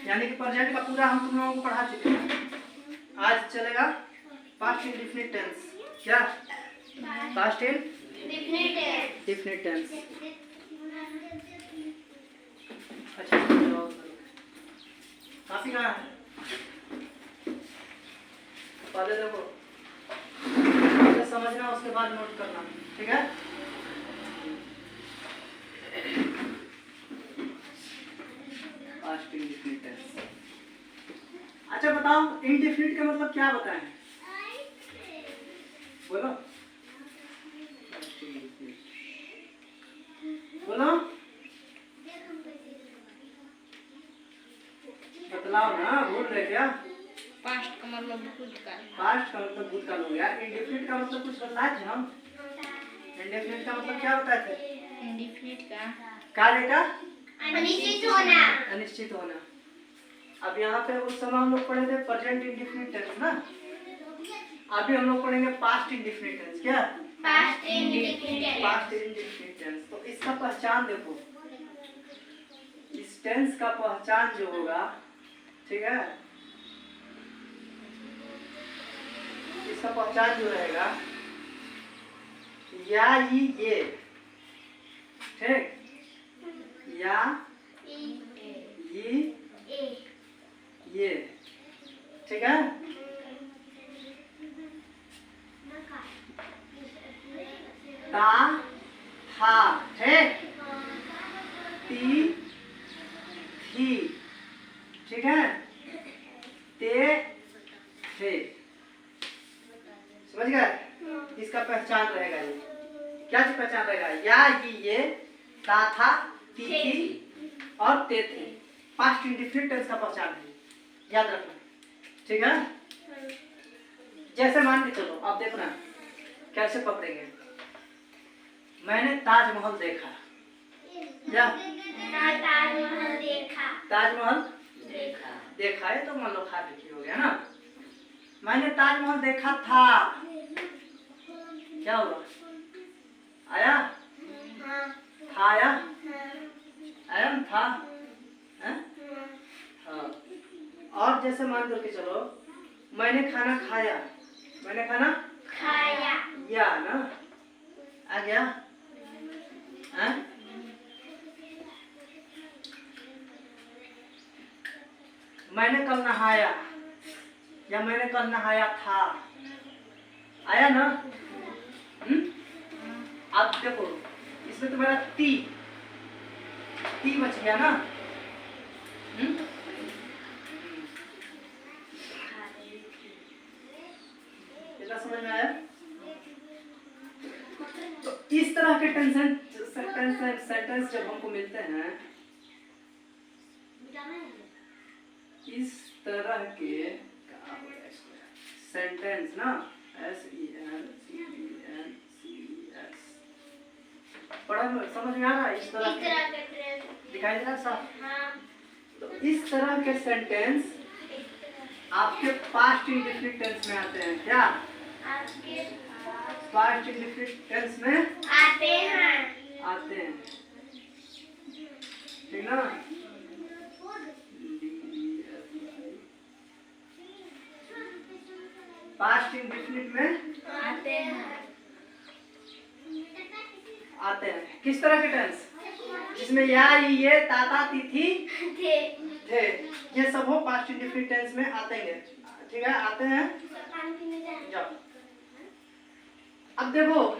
यानी कि प्रेजेंट का पूरा हम तुम लोगों को पढ़ा चुके हैं। आज चलेगा पास्ट इंडेफिनिट टेंस। क्या? Past indefinite tense. अच्छा चलो, काफी कहाँ है? पहले देखो, पहले समझना, उसके बाद नोट करना, ठीक है? Past indefinite tense. अच्छा बताओ, इंडेफिनिट का मतलब क्या बताएं? बोलो बोलो, बतलाओ ना, भूल रहे क्या? पास्ट का मतलब भूतकाल। पास्ट का मतलब भूतकाल हो गया। इंडेफिनिट का मतलब कुछ बताए थे हम? इंडेफिनिट का मतलब क्या बताए थे? इंडेफिनिट का कार्य का अनिश्चित होना। अनिश्चित होना। अब यहाँ पे उस समय हम लोग पढ़े थे प्रेजेंट इंडेफिनिट टेंस ना, अभी हम लोग पढ़ेंगे पास्ट इंडेफिनिट टेंस। क्या? Past indefinite. Past indefinite tense. तो इसका पहचान देखो, इस टेंस का पहचान जो होगा, ठीक है, इसका पहचान जो रहेगा या ये, ठीक, या ये, ठीक है। ता था, ठीक, ती थी, ठीक है, ते थे। समझ गए? इसका पहचान रहेगा ये। क्या चीज पहचान रहेगा? या ये, ता था, ती थी और ते थे। पास्ट इंडेफिनिट टेंस का पहचान है, याद रखना, ठीक है। जैसे मान के चलो, आप देखना कैसे पकड़ेंगे। मैंने ताजमहल देखा। या ताजमहल देखा। ताजमहल देखा है तो मान लो खा लिखी हो गया ना। मैंने ताजमहल देखा था, क्या हुआ? आया? था आया? आया ना था? हाँ। और जैसे मान करके चलो, मैंने खाना खाया। मैंने खाना खाया। या ना, आ गया? हाँ? मैंने कल नहाया, या मैंने कल नहाया था, आया ना? अब देखो, इसमें तुम्हारा ती बच गया ना? इतना समझ में आया? तो इस तरह के सेंटेंस जब हमको मिलते हैं, इस तरह के सेंटेंस ना, SENTENCES, पढ़ा समझ में आ रहा है? इस तरह के दिखाई दे रहा साफ? तो इस तरह के सेंटेंस आपके पास्ट इंडेफिनिट टेंस में आते हैं। क्या? पास्ट इंडेफिनिट टेंस में आते हैं, ठीक ना? पास्ट इंडेफिनिट में आते हैं। किस तरह के टेंस? जिसमें या ये, ताता, तिथि, थे, ये सब हो पास्ट इंडेफिनिट टेंस में आते हैं, ठीक है, आते हैं। जाओ, अब देखो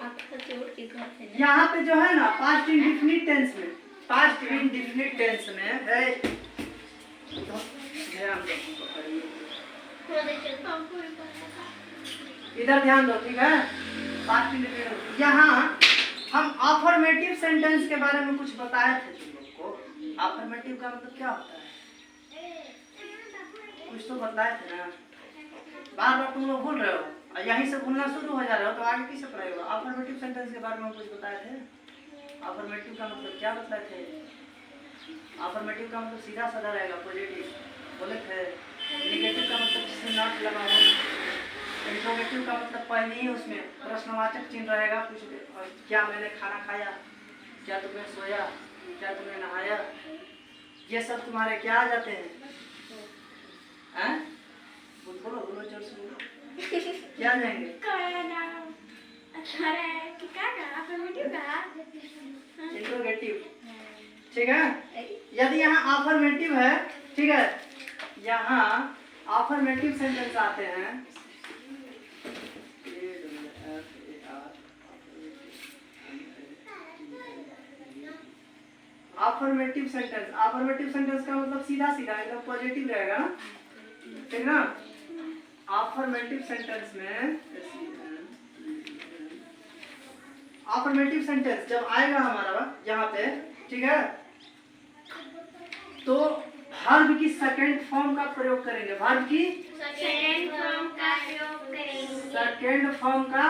यहाँ पे जो है ना, पास्ट इंडेफिनिट टेंस में, पास्ट इंडेफिनिट टेंस में इधर ध्यान दो, ठीक है। पास्ट इंडेफिनिट, यहाँ हम अफर्मेटिव सेंटेंस के बारे में कुछ बताए थे तुम लोग को। अफर्मेटिव का मतलब क्या होता है? कुछ तो बताए थे ना, बार बार तुम लोग भूल रहे हो, यहीं से भूलना शुरू हो जा रहे हो, तो आगे किसे पढ़ेगा? अफर्मेटिव सेंटेंस के बारे में कुछ बताए थे। अफर्मेटिव का मतलब क्या बताए थे? अफर्मेटिव का मतलब सीधा साधा रहेगा, पॉजिटिव बोले थे। नेगेटिव का मतलब जिसमें नॉट लगा हो। इंट्रोगेटिव का मतलब पहले ही उसमें प्रश्नवाचक चिन्ह रहेगा, कुछ क्या मैंने खाना खाया, क्या तुमने सोया, क्या तुमने नहाया, ये सब तुम्हारे क्या आ जाते हैं? हैं? बोलो बोलो जोर से बोलो। क्या जाएंगे? इंट्रोगेटिव, ठीक है। यदि यहाँ अफर्मेटिव है, ठीक है, यहाँ अफर्मेटिव सेंटेंस आते हैं, अफर्मेटिव सेंटेंस का मतलब सीधा सीधा एकदम पॉजिटिव रहेगा ना, ठीक ना। अफर्मेटिव सेंटेंस में अफर्मेटिव सेंटेंस जब आएगा हमारा यहाँ पे, ठीक है, तो वर्ब की सेकंड फॉर्म का प्रयोग करेंगे। वर्ब की सेकंड फॉर्म का प्रयोग करेंगे। सेकंड फॉर्म का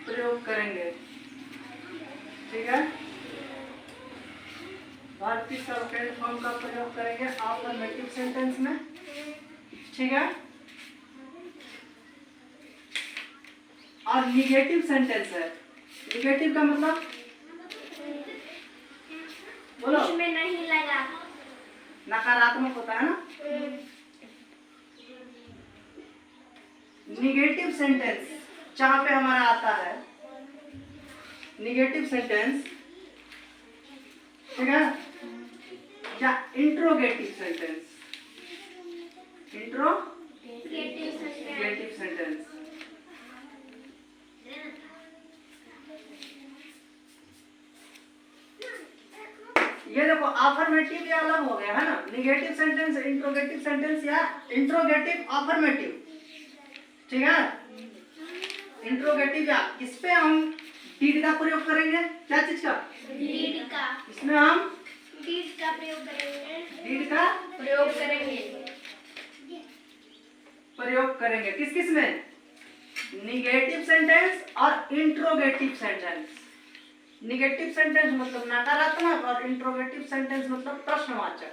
प्रयोग करेंगे। ठीक है, वर्ब की सेकंड फॉर्म का प्रयोग करेंगे अफर्मेटिव सेंटेंस में, ठीक है। और निगेटिव सेंटेंस है, निगेटिव का मतलब बोलो, उसमें नहीं लगा। नकारात्मक होता है ना। निगेटिव सेंटेंस जहां पे हमारा आता है निगेटिव सेंटेंस, ठीक है, या इंट्रोगेटिव सेंटेंस, इंट्रोगेटिव सेंटेंस। ये देखो अफर्मेटिव ये अलग हो गया है ना, निगेटिव सेंटेंस, इंट्रोगेटिव सेंटेंस या इंट्रोगेटिव अफर्मेटिव, ठीक है। इंट्रोगेटिव या इस पे हम डीड का प्रयोग करेंगे। क्या चीज का? डीड का। इसमें हम डीड का प्रयोग करेंगे। डीड का प्रयोग करेंगे किस किस में? निगेटिव सेंटेंस और इंट्रोगेटिव सेंटेंस। निगेटिव सेंटेंस मतलब नकारात्मक और इंट्रोगेटिव सेंटेंस मतलब प्रश्नवाचक,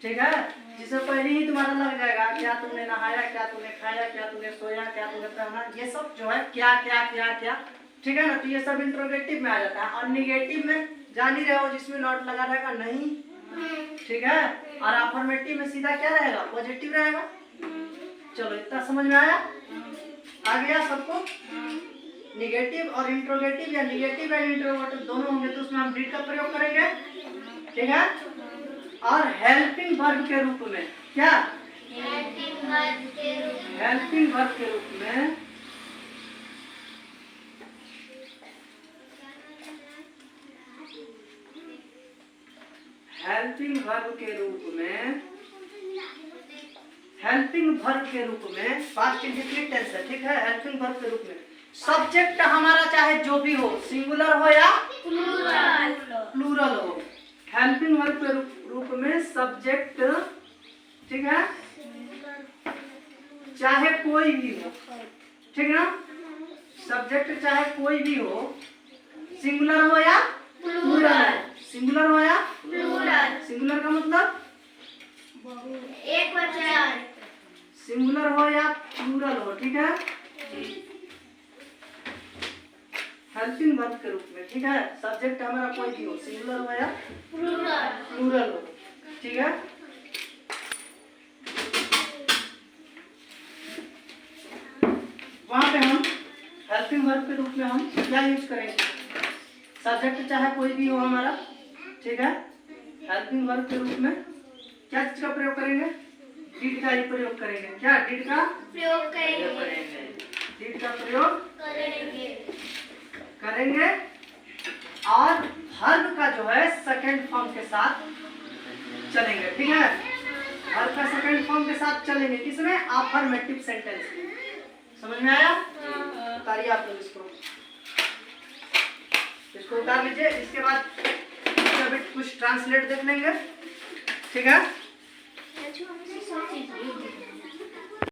ठीक है, जिसे पहले ही तुम्हारा लग जाएगा क्या तुमने नहाया, क्या तुमने खाया, क्या तुमने सोया, क्या तुमने पहना, ये सब जो है क्या क्या क्या क्या, ठीक है ना। तो ये सब इंट्रोगेटिव में आ जाता है। और निगेटिव में जान ही रहे हो जिसमें नॉट लगा रहेगा नहीं, ठीक है। और अफर्मेटिव में सीधा क्या रहेगा? पॉजिटिव रहेगा। चलो इतना समझ में आया? आ गया सबको? निगेटिव और इंट्रोगेटिव या निगेटिव एंड इंट्रोगेटिव दोनों होंगे तो उसमें हम डीड का प्रयोग करेंगे, ठीक है। और हेल्पिंग वर्ब के रूप में क्या? हेल्पिंग वर्ब के रूप में। हेल्पिंग वर्ब के रूप में हेल्पिंग वर्ब के रूप में हेल्पिंग वर्ब के रूप में पास्ट इंडेफिनिट टेंस है, ठीक है। हेल्पिंग वर्ब के रूप में सब्जेक्ट हमारा चाहे जो भी हो, सिंगुलर हो या प्लूरल हो, हेल्पिंग वर्ब के रूप में सब्जेक्ट, ठीक है, चाहे कोई भी हो, ठीक ना। सब्जेक्ट चाहे कोई भी हो, सिंगुलर हो या प्लूरल, सिंगुलर हो या प्लूरल। सिंगुलर का मतलब एक वचन। सिंगुलर हो या प्लूरल हो, ठीक है, हेल्पिंग वर्ब के रूप में, ठीक है। सब्जेक्ट हमारा कोई भी हो, सिंगुलर हो या प्लूरल हो, ठीक है। वहां पे हम हेल्पिंग वर्ब के रूप में हम क्या यूज करेंगे? सब्जेक्ट चाहे कोई भी हो हमारा, ठीक है, हेल्पिंग वर्ब के रूप में क्या चीज का प्रयोग करेंगे? डीड का ही प्रयोग करेंगे। क्या डीड का प्रयोग करेंगे। डीड का प्रयोग करेंगे और वर्ब का जो है सेकंड फॉर्म के साथ चलेंगे, ठीक है। वर्ब का सेकंड फॉर्म के साथ चलेंगे किसमें? अफर्मेटिव सेंटेंस में। समझ में आया? उतारिए आप लोग इसको उतार लीजिए। इसके बाद कुछ ट्रांसलेट देख लेंगे, ठीक है।